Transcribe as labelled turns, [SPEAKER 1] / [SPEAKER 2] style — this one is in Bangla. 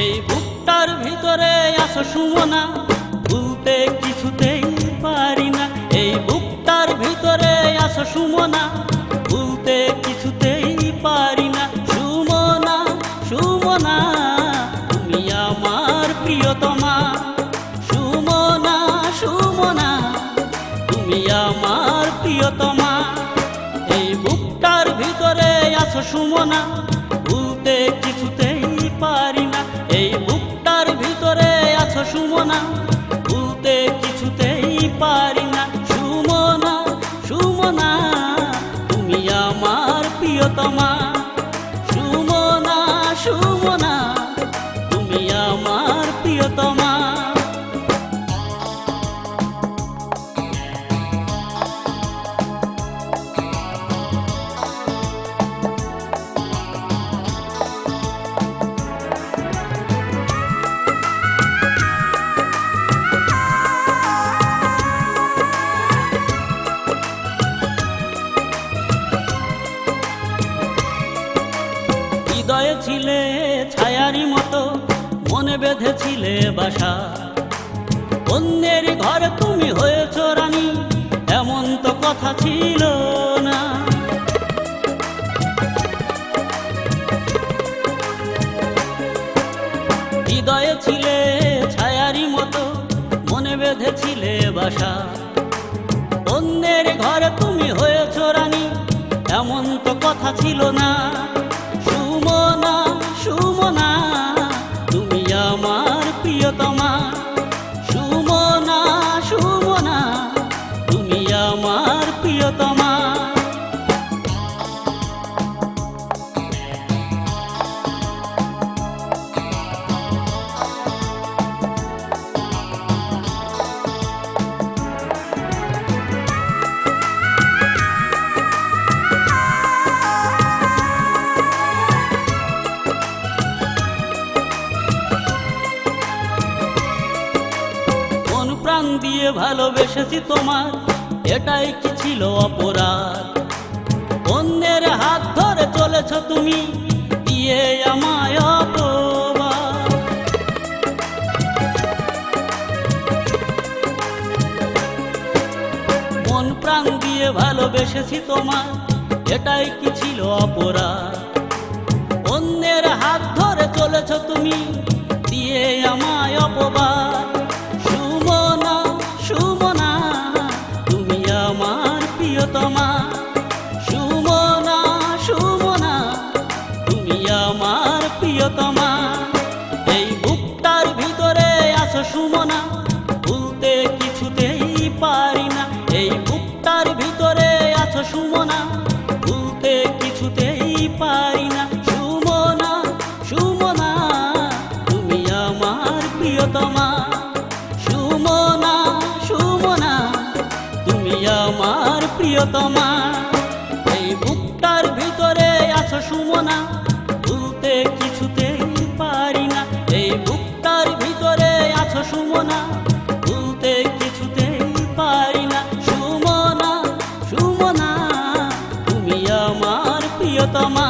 [SPEAKER 1] এই বুকটার ভিতরে আছো সুমনা, ভুলতে কিছুতেই পারি না। এই বুকটার ভিতরে আছো সুমনা, ভুলতে কিছুতেই পারি না। সুমনা সুমনা তুমি আমার প্রিয়তমা, সুমনা সুমনা তুমি আমার প্রিয়তমা। এই বুকটার ভিতরে আছো সুমনা, ভুলতে কিছুতেই পারি না। এই বুকটার ভিতরে আছো সুমনা, ভুলতে কিছুতেই পারি না। সুমনা সুমনা তুমি আমার প্রিয়তমা, সুমনা সুমনা তুমি আমার প্রিয়তমা। হৃদয়ে ছিলে ছায়ারি মতো, মনে বেঁধেছিলে বাসা। অন্যের ঘরে তুমি হয়েছ রানী, এমন তো কথা ছিল না। হৃদয়ে ছিলে ছায়ারি মতো, মনে বেঁধেছিলে বাসা। অন্যের ঘরে তুমি হয়েছ রানী, এমন তো কথা ছিল না। সুমনা সুমনা তুমি আমার প্রিয়তমা, সুমনা সুমনা তুমি আমার প্রিয়তমা। প্রাণ দিয়ে ভালোবেসেছি তোমার, এটাই কি ছিল অপরাধ? অন্যের হাত ধরে চলেছ তুমি, দিয়ে আমায় অপবাদ। মন প্রাণ দিয়ে ভালোবেসেছি তোমার, এটাই কি ছিল অপরাধ? অন্যের হাত ধরে চলেছ তুমি, দিয়ে আমায় অপবাদ। সুমনা সুমনা তুমি আমার প্রিয়তমা, সুমনা সুমনা তুমি আমার প্রিয়তমা। এই বুকটার ভিতরে আছো সুমনা, ভুলতে কিছুতেই পারি না। এই বুকটার ভিতরে আছো সুমনা, ভুলতে কিছুতেই পারি না। সুমনা সুমনা তুমি আমার প্রিয়তমা, সুমনা সুমনা তুমি আমার প্রিয়তমা। এই বুকটার ভিতরে আছো সুমনা, ভুলতে কিছুতেই পারি না। এই বুকটার ভিতরে আছো সুমনা, ভুলতে কিছুতেই পারি না। সুমনা সুমনা তুমি আমার প্রিয়তমা।